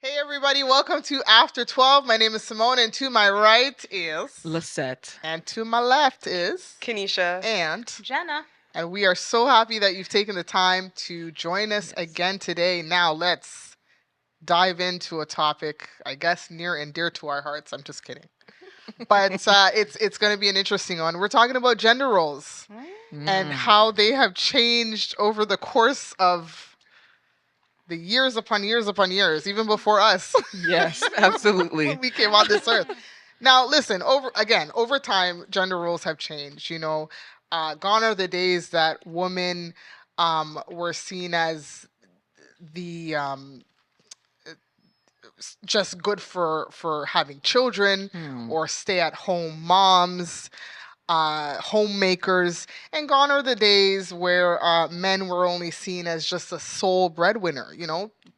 Hey everybody, welcome to After 12. My name is Simone, and to my right is Lisette. and to my left is Kanisha. and Jenna. and we are so happy that you've taken the time to join us again today. Now let's dive into a topic, I guess, near and dear to our hearts. I'm just kidding. But it's going to be an interesting one. We're talking about gender roles and how they have changed over the course of the years upon years upon years, even before us. Yes, absolutely. When we came on this earth. Now, listen. Over time, gender roles have changed. Gone are the days that women were seen as the just good for having children or stay at home moms, homemakers, and gone are the days where men were only seen as just a sole breadwinner.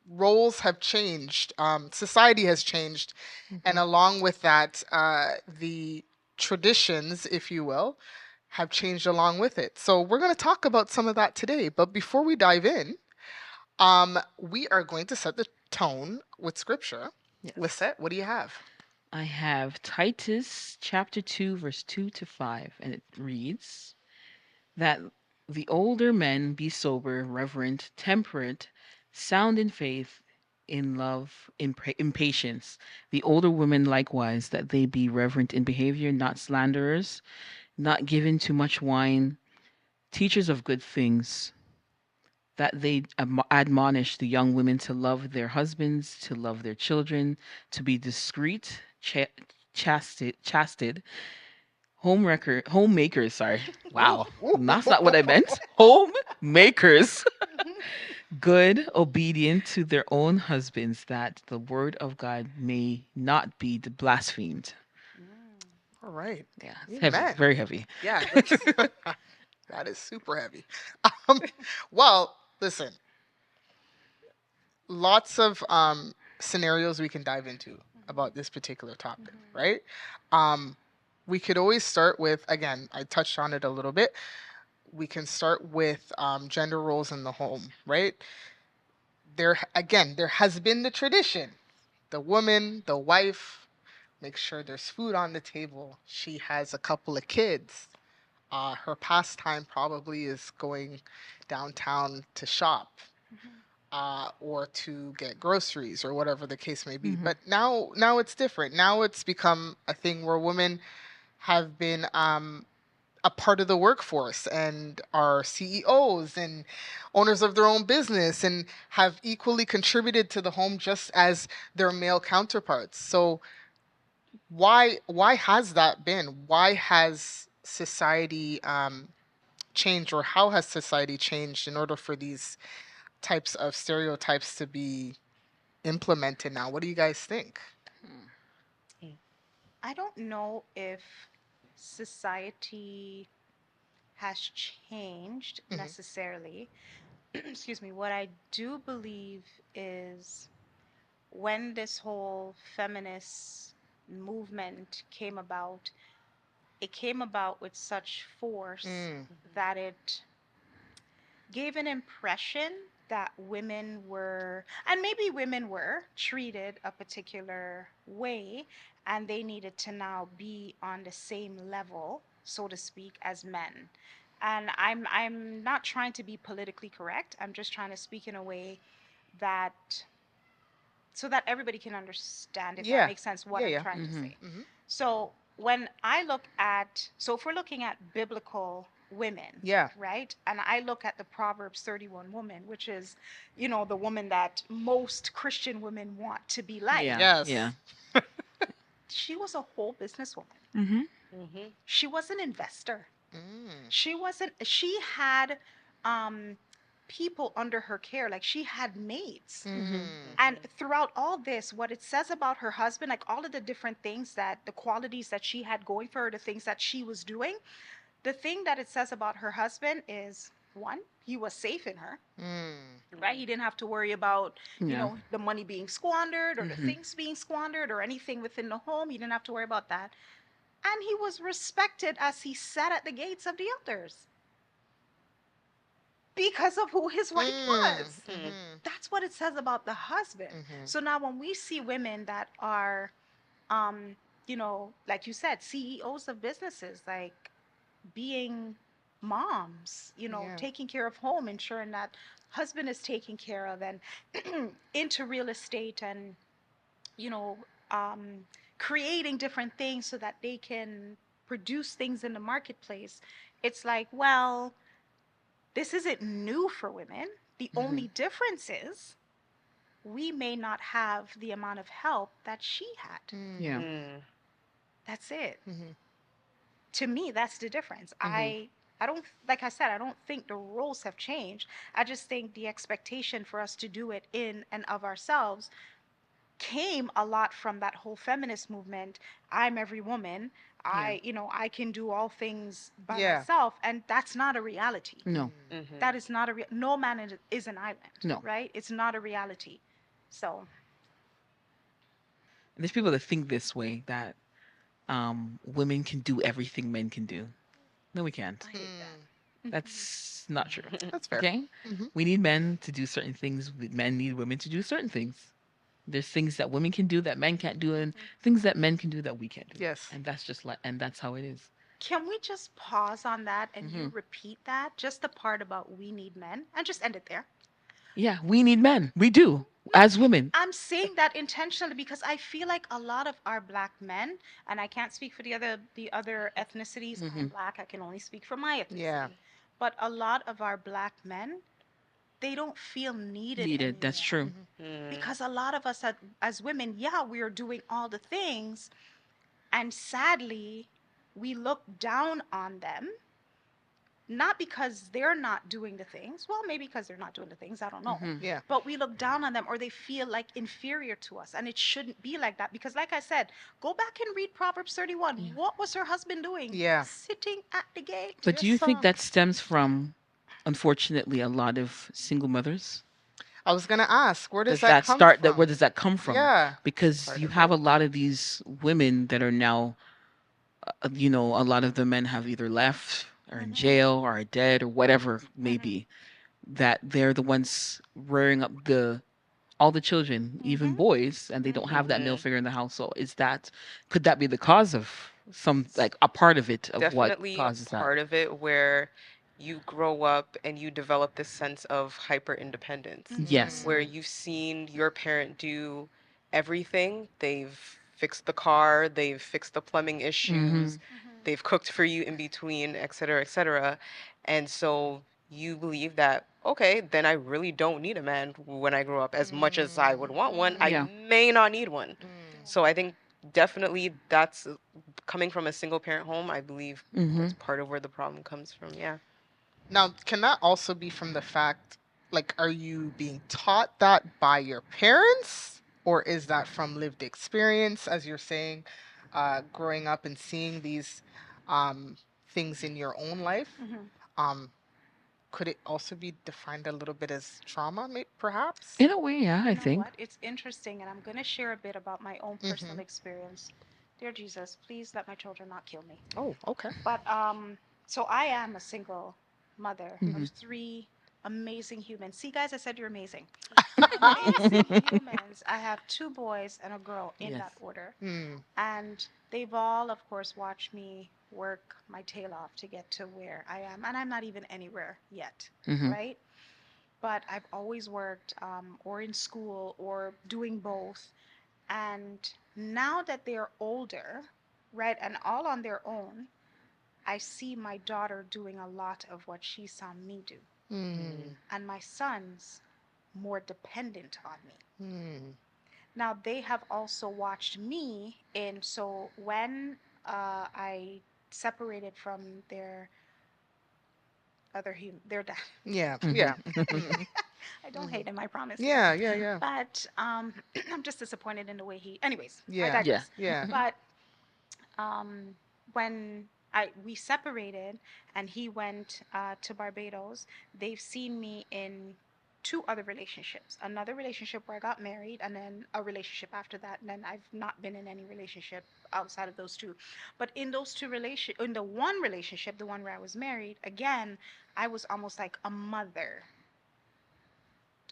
Roles have changed, society has changed, and along with that, the traditions, if you will, have changed along with it. So we're going to talk about some of that today. But before we dive in, we are going to set the tone with scripture. Yes. Lisette, what do you have? I have Titus chapter 2, verse 2 to 5, and it reads that the older men be sober, reverent, temperate, sound in faith, in love, in patience. The older women likewise, that they be reverent in behavior, not slanderers, not given to much wine, teachers of good things, that they admonish the young women to love their husbands, to love their children, to be discreet, chastised, homemakers. Sorry, wow, that's not what I meant. Homemakers, good, obedient to their own husbands, that the word of God may not be blasphemed. All right. Yeah, it's heavy, very heavy. Yeah, that is super heavy. Um, well, listen, lots of scenarios we can dive into about this particular topic, right? Um, we could always start with, again, I touched on it a little bit. We can start with gender roles in the home, right? There has been the tradition. The woman, the wife, makes sure there's food on the table. She has a couple of kids. Her pastime probably is going downtown to shop, or to get groceries or whatever the case may be. But now it's different. Now it's become a thing where women have been a part of the workforce and are CEOs and owners of their own business and have equally contributed to the home just as their male counterparts. So why has that been? Why has society changed, or how has society changed in order for these types of stereotypes to be implemented now? What do you guys think? I don't know if society has changed Hmm. necessarily. Excuse me. What I do believe is when this whole feminist movement came about, it came about with such force Mm. that it gave an impression that women were, and maybe women were, treated a particular way, and they needed to now be on the same level, so to speak, as men. And I'm not trying to be politically correct. I'm just trying to speak in a way that so that everybody can understand, if that Yeah. makes sense, what Yeah, I'm yeah. trying to say. Hmm. So when I look at, so if we're looking at biblical women, Yeah. right? And I look at the Proverbs 31 woman, which is, the woman that most Christian women want to be like. Yeah, Yes. yeah. She was a whole businesswoman. Mm-hmm. She was an investor. Mm. She had um people under her care, like she had maids. Mm. And throughout all this, what it says about her husband, like all of the different things, that the qualities that she had going for her, the things that she was doing, the thing that it says about her husband is, one, he was safe in her, Mm. right? He didn't have to worry about, Yeah. the money being squandered or the Mm-hmm. things being squandered or anything within the home. He didn't have to worry about that. And he was respected as he sat at the gates of the elders. because of who his wife Mm, was. mhm, That's what it says about the husband. mhm. So now when we see women that are, um, like you said, CEOs of businesses, like being moms, Yeah. taking care of home, ensuring that husband is taken care of, and into real estate, and you know, um, creating different things so that they can produce things in the marketplace. It's like, well, this isn't new for women. The Mhm. only difference is we may not have the amount of help that she had. Yeah. Mm, Mm. That's it. mhm, To me, that's the difference. mhm. I don't, like I said, I don't think the roles have changed. I just think the expectation for us to do it in and of ourselves came a lot from that whole feminist movement. I'm every woman. Yeah. I can do all things by Yeah. myself, and that's not a reality. No. Mm. Mhm. That is not no man is an island, No. right? It's not a reality. So, There's people that think this way that women can do everything men can do. No, we can't. I hate Mm. that. That's not true. That's fair. Okay? Mhm. We need men to do certain things. Men need women to do certain things. There's things that women can do that men can't do, and things that men can do that we can't do. Yes. And that's just like, and that's how it is. Can we just pause on that and Hmm. you repeat that? Just the part about we need men and just end it there. Yeah, we need men. We do No, as women. I'm saying that intentionally because I feel like a lot of our black men, and I can't speak for the other ethnicities. I'm Hmm. black. I can only speak for my Yeah. ethnicity. But a lot of our black men, they don't feel needed Needed. That's anymore true. Mhm. Mm. because a lot of us as women, yeah, we are doing all the things, and sadly, we look down on them, not because they're not doing the things. Well, maybe because they're not doing the things. I don't know. Hmm. Yeah. But we look down on them or they feel like inferior to us. And it shouldn't be like that because, like I said, go back and read Proverbs 31. Yeah. What was her husband doing? Yeah. Sitting at the gate. But do you Yes. think that stems from, unfortunately, a lot of single mothers? I was gonna ask, where does Does that that come start? That where from? does that come from? Yeah. Because Part you of have it. a lot of these women that are now, a lot of the men have either left or in Mm-hmm. jail or are dead or whatever it may Mm-hmm. be. That they're the ones rearing up the all the children, even Mm-hmm. boys, and they don't Mm-hmm. have that male Mhm. figure in the house. So could that be the cause of some, like a part of it, of what Definitely a causes that? part of it where you grow up and you develop this sense of hyper independence Yes. where Mm. you've seen your parent do everything. They've fixed the car, they've fixed the plumbing Mm-hmm. issues, Mm-hmm. they've cooked for you in between, et cetera, et cetera. And so you believe that, okay, then I really don't need a man when I grow up. As much as I would Mm. want one, I Yeah. may not need one. Mm. So I think definitely that's coming from a single parent home. I believe Mm-hmm. that's part of where the problem comes from. Yeah. Now, can that also be from the fact, like, are you being taught that by your parents, or is that from lived experience, as you're saying, growing up and seeing these um, things in your own life? Mm-hmm. Um, could it also be defined a little bit as trauma, perhaps? In a way, yeah, You I know think. what? It's interesting, and I'm going to share a bit about my own Mm-hmm. personal experience. Dear Jesus, please let my children not kill me. Oh, okay. But so I am a single mother of Hmm. three amazing humans. See, guys, I said you're amazing. Amazing humans. I have two boys and a girl in Yes. that order. Hmm. And they've all, of course, watched me work my tail off to get to where I am. And I'm not even anywhere yet, Hmm. right? But I've always worked or in school or doing both. And now that they're older, right, and all on their own, I see my daughter doing a lot of what she saw me do, Hmm. Mm. and my sons more dependent on me. Hmm. Now, they have also watched me in, so when I separated from their dad, Yeah. Hmm. Yeah. Hmm. I don't Hmm. hate him, I promise. Yeah. Yeah. Yeah. But I'm just disappointed in the way anyways, I Yeah. Yeah. digress. Yeah. But when we separated and he went to Barbados, they've seen me in two other relationships. Another relationship where I got married, and then a relationship after that. And then I've not been in any relationship outside of those two. But in those two in the one relationship, the one where I was married, again, I was almost like a mother.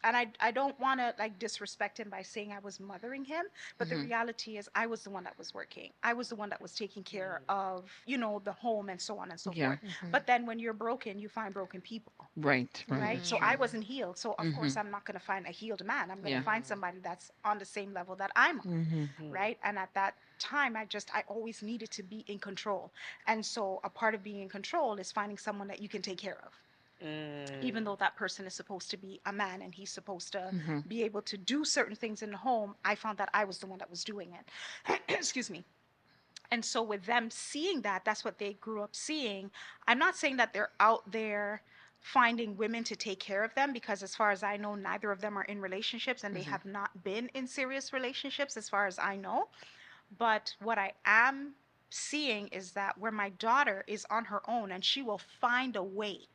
And I don't want to like disrespect him by saying I was mothering him, but the Mhm. reality is I was the one that was working. I was the one that was taking care of, the home and so on and so Yeah. forth. But then when you're broken, you find broken people, Right. Right. right? That's So I true. wasn't healed. So of course Mhm. I'm not going to find a healed man. I'm going to Yeah. find somebody that's on the same level that I'm on, Mhm. right? And at that time I always needed to be in control. And so a part of being in control is finding someone that you can take care of, even though that person is supposed to be a man and he's supposed to Mhm. be able to do certain things in the home. I found that I was the one that was doing it. Excuse me. And so with them seeing that, that's what they grew up seeing. I'm not saying that they're out there finding women to take care of them, because as far as I know, neither of them are in relationships and they Mhm. have not been in serious relationships as far as I know. But what I am seeing is that where my daughter is on her own and she will find a way,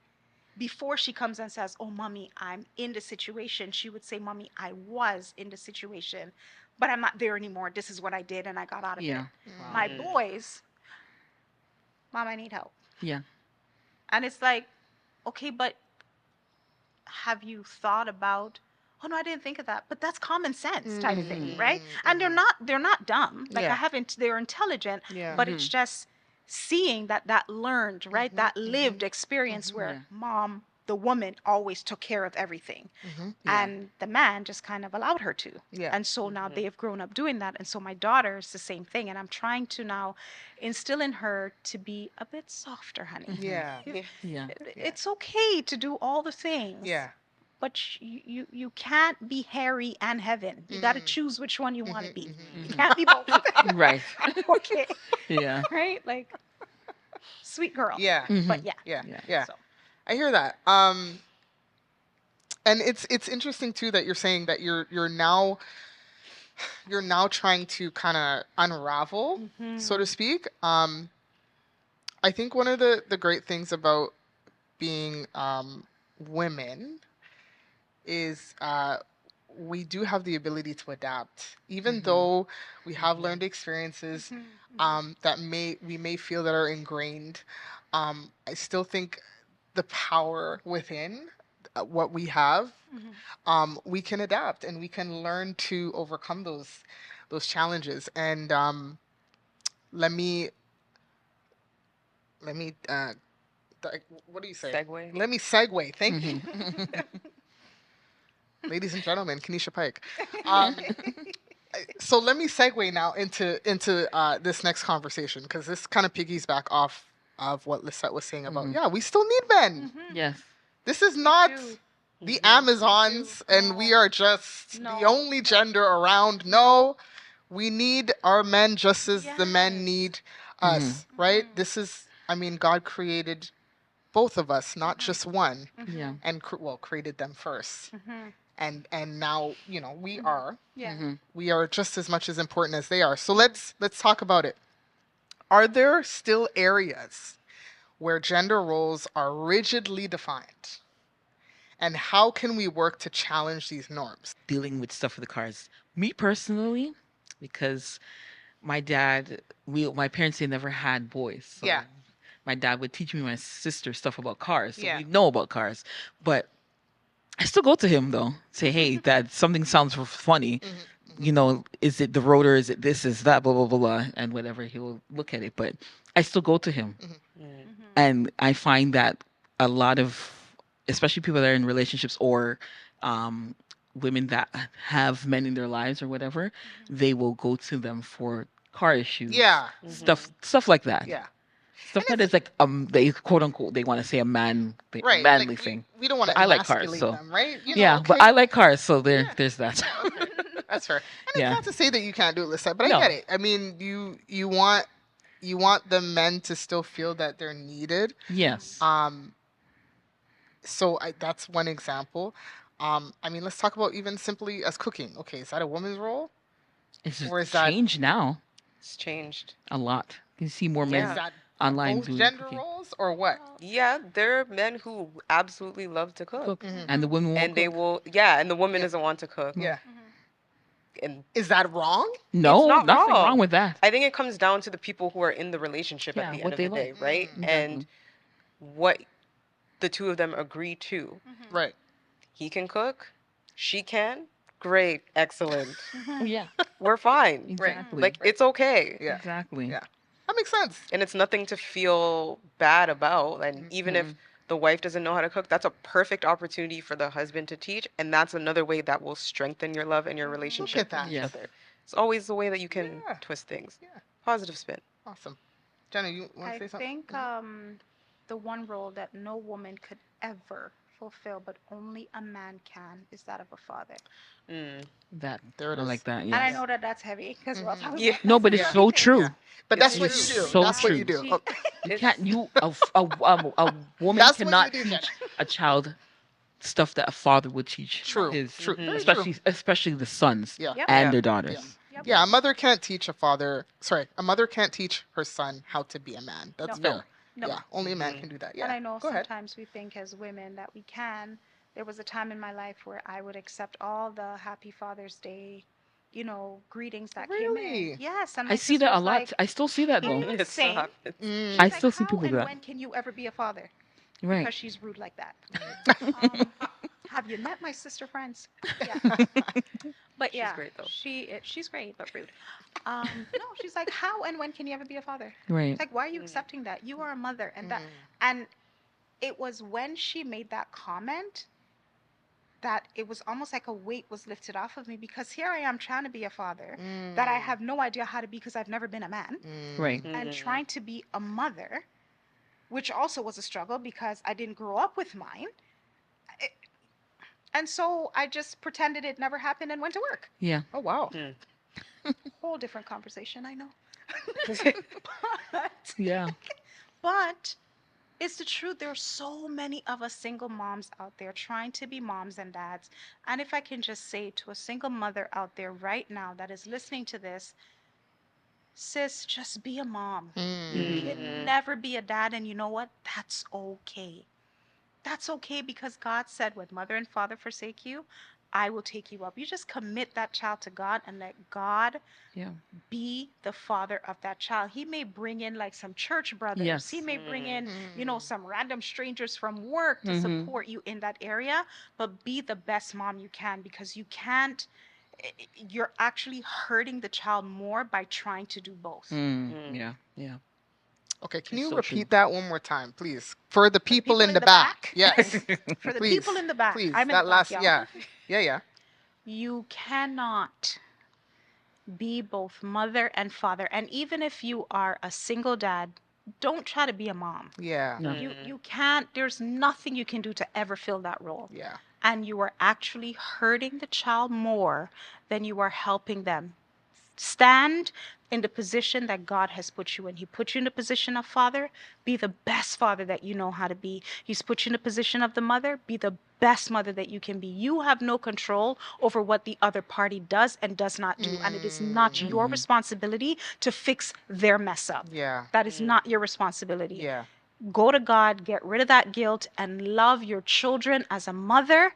before she comes and says, "Oh, mommy, I'm in the situation," she would say, "Mommy, I was in the situation, but I'm not there anymore. This is what I did and I got out of it." Yeah. My Wow. boys, "Mom, I need help." Yeah. And it's like, okay, but have you thought about, "Oh no, I didn't think of that," but that's common sense type of thing, right? And they're not dumb. Like I Yeah. haven't they're intelligent, Yeah. but it's Mhm. just seeing that learned, right? That lived experience where Yeah. mom, the woman, always took care of everything. Yeah. And the man just kind of allowed her to. Yeah. And so now they have grown up doing that. And so my daughter is the same thing. And I'm trying to now instill in her to be a bit softer, honey. Yeah. Yeah. Yeah. It's okay to do all the things. Yeah. But you can't be Harry and heaven. You got to choose which one you want to be. You Mhm. can't be both. Right. Okay. Yeah. Right? Like, sweet girl. Yeah. But Mhm. yeah. Yeah. Yeah. Yeah. So. I hear that. And it's interesting too that you're saying that you're now trying to kind of unravel, so to speak. I think one of the great things about being women is we do have the ability to adapt, even though we have learned experiences that we may feel that are ingrained. I still think the power within what we have, we can adapt and we can learn to overcome those challenges. And let me let me what do you say? Segue. Let me segue. Thank you, Mhm. ladies and gentlemen. Kenesha Pike. Um, so let me segue now into this next conversation, because this kind of piggies back off of what Lisette was saying about, Mhm. yeah, we still need men. Yes. This is not do. the Mhm. Amazons and we No. are just the No. only gender around. No, we need our men just as the men Yes. need Mhm. us, right? This is, I mean, God created both of us, not just one, Yeah. and created them first. Mm-hmm. And now, Yeah. Mhm. we are just as much as important as they are. So let's talk about it. Are there still areas where gender roles are rigidly defined? And how can we work to challenge these norms? Dealing with stuff with the cars. Me personally, because my parents, they never had boys. So Yeah. my dad would teach me and my sister stuff about cars. So Yeah. we know about cars. But I still go to him though. Say, hey, dad, something sounds funny. Is it the rotor? Is it this? Is that? Blah blah blah blah, and whatever. He will look at it, but I still go to him, Mm. and I find that a lot of, especially people that are in relationships or um, women that have men in their lives or whatever, they will go to them for car issues, Yeah. stuff like that. Yeah. Stuff And that is like they quote unquote they want to say a right. manly Like thing. we don't want But to I like cars, emasculate so them, right? yeah. Okay. But I like cars, so Yeah. there's that. Okay. That's fair. And it's Yeah. not to say that you can't do it, Lisa, but I No. get it. I mean, you want the men to still feel that they're needed. Yes. So that's one example. I mean, let's talk about even simply as cooking. Okay, is that a woman's role, It's or is just that changed now It's changed. a lot. You see more is men Yeah. that online both doing gender cooking. roles or what? Yeah, there are men who absolutely love to cook. Cook. And the women won't And they cook. will, yeah, and the woman Yeah. doesn't want to cook. Yeah. And Is that wrong? No, it's not nothing wrong wrong. with that. I think it comes down to the people who are in the relationship at Yeah, the end what of they the day, like. right? Mm. And what the two of them agree to. Right. He can cook, she can. Great, excellent. Yeah, We're fine. exactly. Like it's okay. Yeah. Exactly. Yeah. That makes sense. And it's nothing to feel bad about. And even if the wife doesn't know how to cook, that's a perfect opportunity for the husband to teach. And that's another way that will strengthen your love and your Look relationship at that. with each Yes. other. It's always the way that you can Yeah. twist things. Yeah. Positive spin. Awesome. Jenna, you want to I say something? think the one role that no woman could ever fulfill, but only a man can, is that of a father. Mm. That There it I is. like that. And I Yes. know that that's heavy because we're all talking Yeah. about No, that, but it's it's a so heavy thing. true. Yeah. But It's that's what It's you do. so That's what true. you do. She- Oh, You can't. A woman That's what you cannot do, teach Jenna. a child stuff that a father would teach True. his, True. Mhm. Very true. especially the sons Yeah. Yep. and Yeah. their daughters. Yeah. Yep. Yeah, a mother can't teach a father. Sorry, a mother can't teach her son how to be a man. That's No. fair. No. Yeah, only a man Mhm. can do that. And Yeah. I know Go ahead. sometimes we think as women that we can. There was a time in my life where I would accept all the Happy Father's Day, greetings that came in. Really? Yes, and I my see sister that a was lot. like, I still see that "Are though. you It still insane?" happens. Mm. She's I like, still see "How people do and that. when can you ever be a father?" Right. Because she's rude like that. Um, have you met my sister friends? Yeah. But She's yeah, great though. she's great but rude. No, she's like, how and when can you ever be a father? Right. It's like, why are you Mm. accepting that? You are a mother, and Mm. and it was when she made that comment that it was almost like a weight was lifted off of me because here I am trying to be a father that I have no idea how to be because I've never been a man, Right. and Mhm. trying to be a mother, which also was a struggle because I didn't grow up with mine. It- And so I just pretended it never happened and went to work. Yeah. Oh wow. Mm. Whole different conversation, I know. but, Yeah. but it's the truth. There are so many of us single moms out there trying to be moms and dads. And if I can just say to a single mother out there right now that is listening to this, sis, just be a mom. You Mm. can Mhm. never be a dad. And you know what? That's okay. That's okay because God said, when mother and father forsake you, I will take you up. You just commit that child to God and let God Yeah. be the father of that child. He may bring in like some church brothers. Yes. He may bring in, Mm. some random strangers from work to support you in that area, but be the best mom you can because you can't you're actually hurting the child more by trying to do both. Mm. Yeah. Yeah. Okay, can It's you so repeat true. that one more time, please? For the For the people in the back. Yes. For the Please. people in the back. Please. I'm in That the back, last y'all. yeah. Yeah, yeah. You cannot be both mother and father. And even if you are a single dad, don't try to be a mom. Yeah. No. You can't, there's nothing you can do to ever fill that role. Yeah. And you are actually hurting the child more than you are helping them. Stand in the position that God has put you in. He put you in the position of father. Be the best father that you know how to be. He's put you in the position of the mother. Be the best mother that you can be. You have no control over what the other party does and does not do. And it is not your responsibility to fix their mess up. Yeah. That is not your responsibility. Yeah. Go to God, get rid of that guilt, and love your children as a mother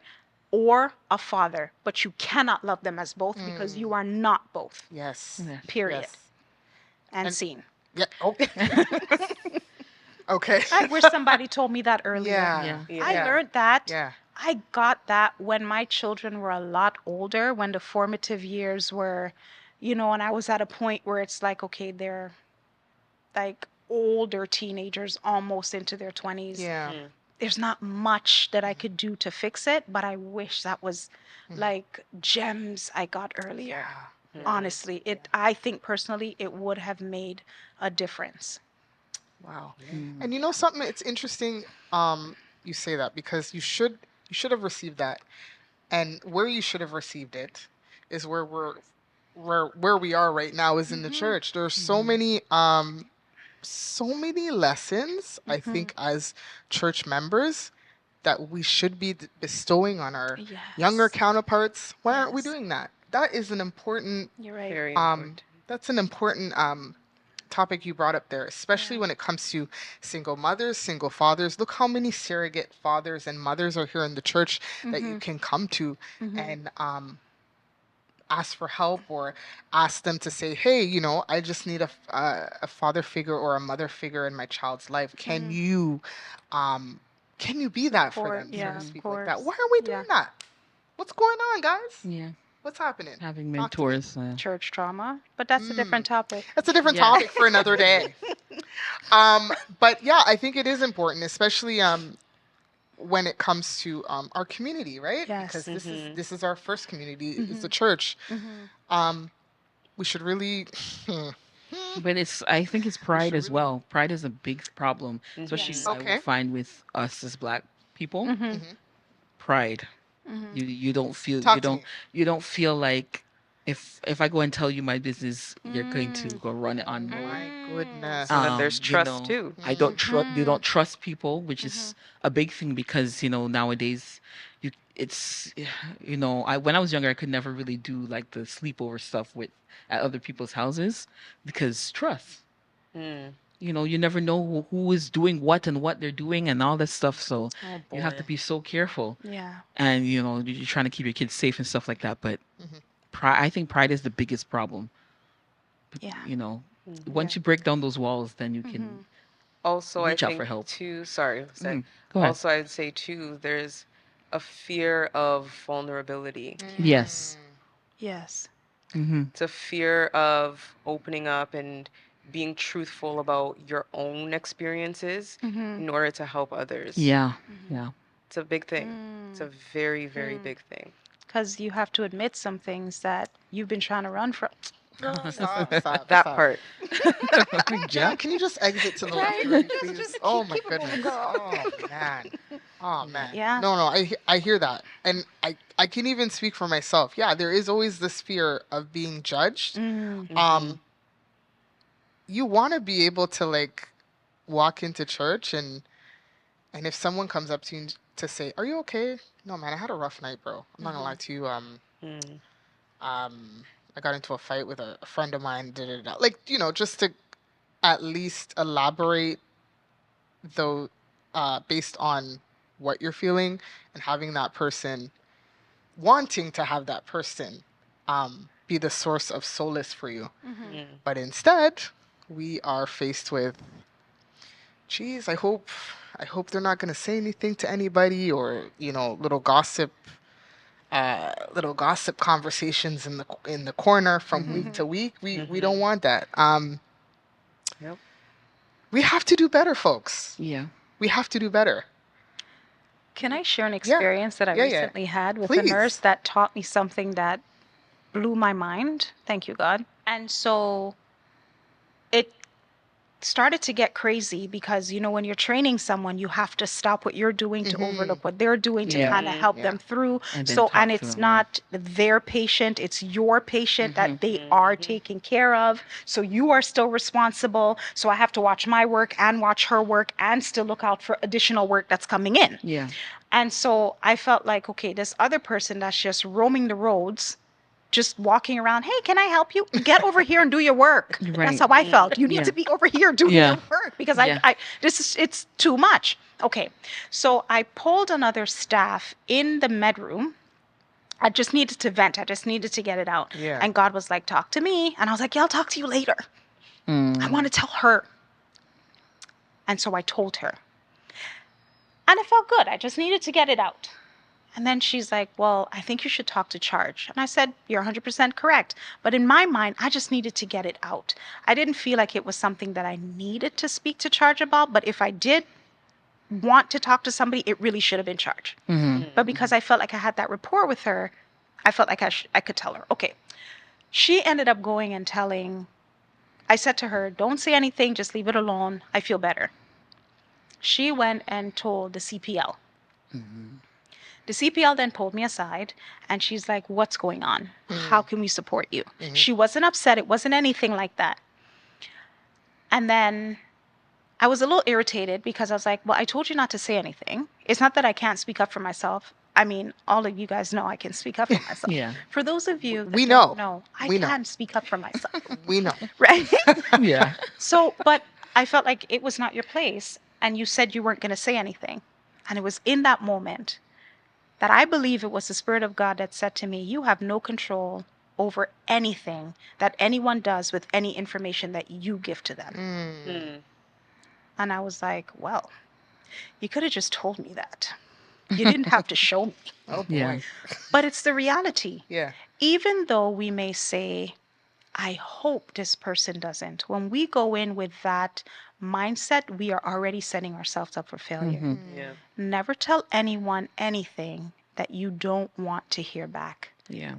or a father. But you cannot love them as both because you are not both. Yes. Yeah. Period. Yes. And And- scene. Yeah. Okay. Okay. I wish somebody told me that earlier. Yeah. Yeah. I Yeah. learned that. Yeah. I got that when my children were a lot older, when the formative years were, and I was at a point where it's like, okay, they're like older teenagers, almost into their 20s. Yeah. Mm. There's not much that I could do to fix it, but I wish that was like gems I got earlier. Yeah. Honestly, I think personally it would have made a difference. Wow. And you know something? It's interesting. You say that because you should have received that, and where you should have received it is where we are right now is in the church. There's so many lessons I think as church members that we should be bestowing on our younger Yes. counterparts. Why aren't we Yes. doing that? That is an important You're right. Very um important. that's an important topic you brought up there, especially Yeah. when it comes to single mothers, single fathers. Look how many surrogate fathers and mothers are here in the church that you can come to and ask for help or ask them to say, hey, I just need a father figure or a mother figure in my child's life. Can you can you be that for Course, them, so yeah, to of speak, like that? course. Why aren't we Yeah. doing that? What's going on, guys? Yeah. What's happening? Having Talk to me. mentors. Church trauma, but that's a different topic. That's a different Yeah. topic for another day. But yeah, I think it is important, especially when it comes to our community, right? Because Yes. this is our first community, is the church. We should really. But I think it's pride should as really- well. Pride is a big problem, especially Yes. I will Okay. find with us as Black people. Mm-hmm. Pride. Mm-hmm. You don't feel Talk to me. you don't feel like if I go and tell you my business, you're going to go run it on me. My goodness. So then there's You trust know, too. I don't trust. You don't trust people, which is a big thing because nowadays, it's when I was younger, I could never really do like the sleepover stuff at other people's houses because trust. Mm. You never know who is doing what and what they're doing and all this stuff. So Oh, you have boy. to be so careful. Yeah. And you're trying to keep your kids safe and stuff like that. But I think pride is the biggest problem. Yeah. Once you break down those walls, then you can Also, reach I out think for help. too. Sorry, say. Go ahead. Also, I'd say too. There's a fear of vulnerability. Yes. Yes. It's a fear of opening up and being truthful about your own experiences in order to help others. Yeah. Yeah. It's a big thing. It's a very, very big thing. Because you have to admit some things that you've been trying to run from. Stop. That part. Jen, can you just exit to the left, please? Oh my goodness. Oh man. Oh man. Yeah. No, I hear that, and I can even speak for myself. Yeah, there is always this fear of being judged. You want to be able to like walk into church and if someone comes up to you to say, "Are you okay?" No, man, I had a rough night, bro. I'm not gonna lie to you. I got into a fight with a friend of mine. Like, just to at least elaborate, though, based on what you're feeling and having that person, wanting to have that person be the source of solace for you. But instead, we are faced with, geez, I hope they're not going to say anything to anybody, or little gossip conversations in the corner from week to week. We don't want that. Yep. We have to do better, folks. Yeah. We have to do better. Can I share an experience that I Yeah. recently had with Please. a nurse that taught me something that blew my mind? Thank you, God. And so it started to get crazy because, when you're training someone, you have to stop what you're doing to overlook what they're doing to Yeah. kind of help Yeah. them through. And then So, talk and to it's them, not their patient, it's your patient that they are taking care of. So you are still responsible. So I have to watch my work and watch her work and still look out for additional work that's coming in. Yeah. And so I felt like, okay, this other person that's just roaming the roads, just walking around, hey, can I help you? Get over here and do your work. Right. That's how I felt. You need Yeah. to be over here doing Yeah. your work because Yeah. it's too much. Okay. So I pulled another staff in the med room. I just needed to vent. I just needed to get it out. Yeah. And God was like, talk to me. And I was like, yeah, I'll talk to you later. I want to tell her. And so I told her. And it felt good. I just needed to get it out. And then she's like, well, I think you should talk to Charge. And I said, you're 100% correct. But in my mind, I just needed to get it out. I didn't feel like it was something that I needed to speak to Charge about. But if I did want to talk to somebody, it really should have been Charge. But because I felt like I had that rapport with her, I felt like I could tell her. Okay. She ended up going and telling, I said to her, don't say anything, just leave it alone. I feel better. She went and told the CPL. The CPL then pulled me aside and she's like, what's going on? How can we support you? She wasn't upset. It wasn't anything like that. And then I was a little irritated because I was like, well, I told you not to say anything. It's not that I can't speak up for myself. I mean, all of you guys know I can speak up for myself. Yeah. For those of you that We don't know. know, I We know. can speak up for myself. We know. Right? Yeah. So, but I felt like it was not your place and you said you weren't going to say anything. And it was in that moment that I believe it was the Spirit of God that said to me, you have no control over anything that anyone does with any information that you give to them. And I was like, well. You could have just told me that. You didn't have to show me. Oh boy. Yeah. But it's the reality. Yeah. Even though we may say, I hope this person doesn't, when we go in with that mindset, we are already setting ourselves up for failure. Mhm. Yeah. Never tell anyone anything that you don't want to hear back. Yeah.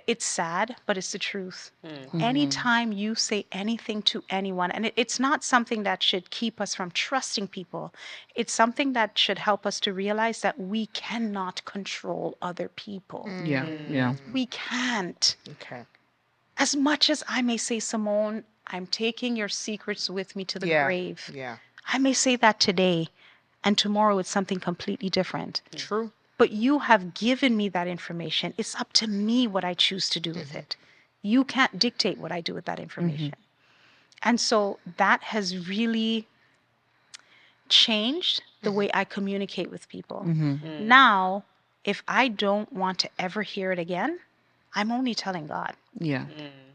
It's sad, but it's the truth. Mm. Anytime you say anything to anyone, and it's not something that should keep us from trusting people, it's something that should help us to realize that we cannot control other people. Yeah. Yeah. We can't. Okay. As much as I may say, Simone, I'm taking your secrets with me to the Yeah. grave. Yeah. I may say that today, and tomorrow it's something completely different. True. But you have given me that information. It's up to me what I choose to do with it. You can't dictate what I do with that information. And so that has really changed the way I communicate with people. Now, if I don't want to ever hear it again, I'm only telling God. Yeah.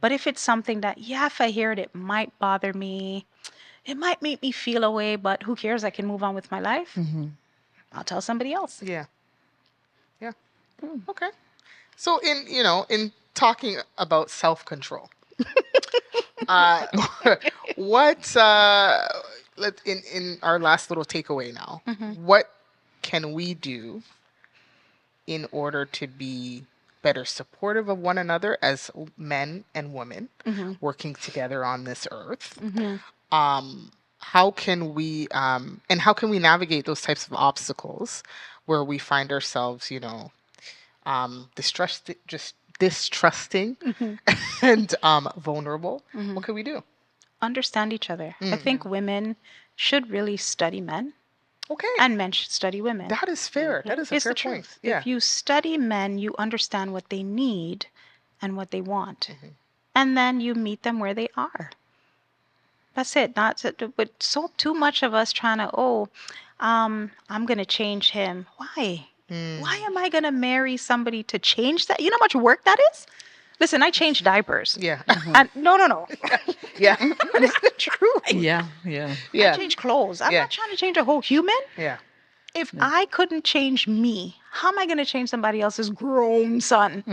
But if it's something that, yeah, if I hear it, it might bother me, it might make me feel a way, but who cares? I can move on with my life. I'll tell somebody else. Yeah. Yeah. Okay. So in talking about self-control, uh, what in our last little takeaway now, what can we do in order to be better supportive of one another as men and women working together on this earth? How can we and how can we navigate those types of obstacles where we find ourselves, distrusting and vulnerable? What can we do? Understand each other. I think women should really study men, Okay, and men should study women. that is fair. That is a It's fair the point. truth. Yeah. If you study men, you understand what they need and what they want. And then you meet them where they are. That's it. Not to, but so too much of us trying to, I'm gonna change him. Why? Why am I gonna marry somebody to change that? You know how much work that is? Listen, I change diapers. Yeah. And no. Yeah. That is the truth. Yeah. Yeah. Yeah. I change clothes. I'm Yeah. not trying to change a whole human. Yeah. If I couldn't change me, how am I going to change somebody else's grown son?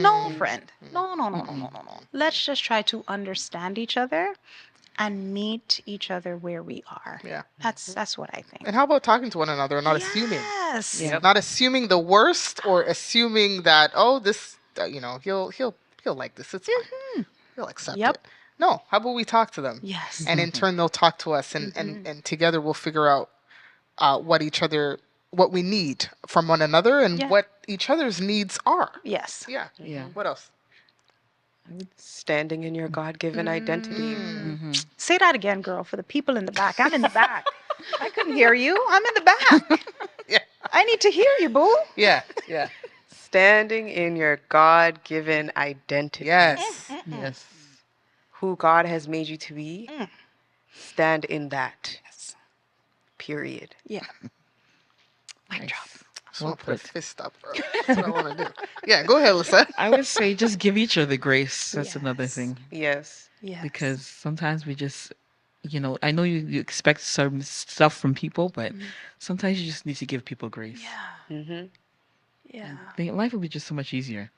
No, friend. No. Let's just try to understand each other and meet each other where we are. Yeah. That's what I think. And how about talking to one another and not assuming? Yes. Yeah. Not assuming the worst or assuming that this he'll like this. It's fine. He'll accept Yep. it. No, how about we talk to them? Yes. And in turn they'll talk to us and together we'll figure out what we need from one another and Yeah. what each other's needs are. Yes. Yeah. Yeah. What else? Standing in your God-given identity. Say that again, girl, for the people in the back. I'm in the back. I couldn't hear you. I'm in the back. Yeah. I need to hear you, boo. Yeah. Yeah. Standing in your God-given identity. Yes. Yes. Who God has made you to be. Stand in that. Period. Yeah. Nice. I just want to Well put a put. fist up, bro. That's what I want to do. Yeah, go ahead, Lisa. I would say just give each other grace. That's another Yes. thing. Yes. Yes. Because sometimes we just, I know you expect some stuff from people, but sometimes you just need to give people grace. Yeah. Mm-hmm. Yeah. Life will be just so much easier.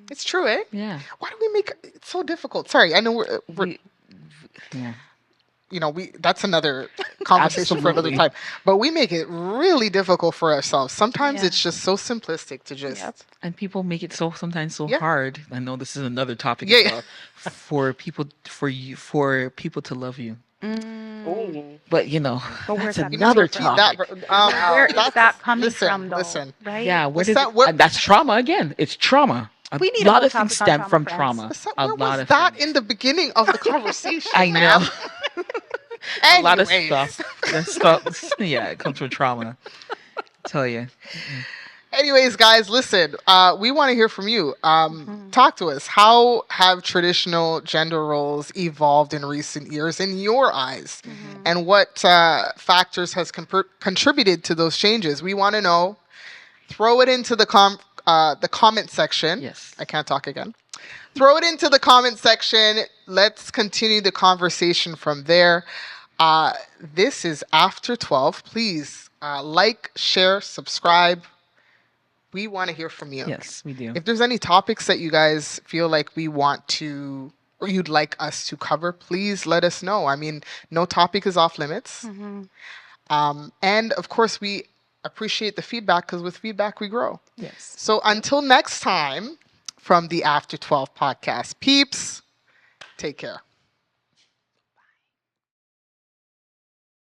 It's true, eh? Yeah. Why do we make it so difficult? Sorry, I know we're Yeah. that's another conversation for another Absolutely. time. But we make it really difficult for ourselves. Sometimes Yeah. it's just so simplistic to just Yep. And people make it sometimes so Yeah. hard. I know this is another topic Yeah, as yeah. well, for people to love you. Oh. But But where's that's that another repeat that, topic. Where is that's- that coming listen, from, though? Listen. Right? Yeah, where What's did that? Where- that's trauma again. It's trauma. We need a lot whole of things topic on stem trauma, from friends. trauma. Listen, A where lot was of that things. in the beginning of the conversation? I know. ma'am? A lot of Anyways. stuff. That stuff. Yeah, it comes from trauma. Tell you. Anyways, guys, listen. We want to hear from you. Talk to us. How have traditional gender roles evolved in recent years in your eyes, and what factors has contributed to those changes? We want to know. Throw it into the comment section. Yes. I can't talk again. Throw it into the comment section. Let's continue the conversation from there. This is After 12. Please like, share, subscribe. We want to hear from you. Yes, we do. If there's any topics that you guys feel like we want to, or you'd like us to cover, please let us know. I mean, no topic is off limits. And of course, we appreciate the feedback because with feedback, we grow. Yes. So until next time, from the After 12 podcast, peeps, take care.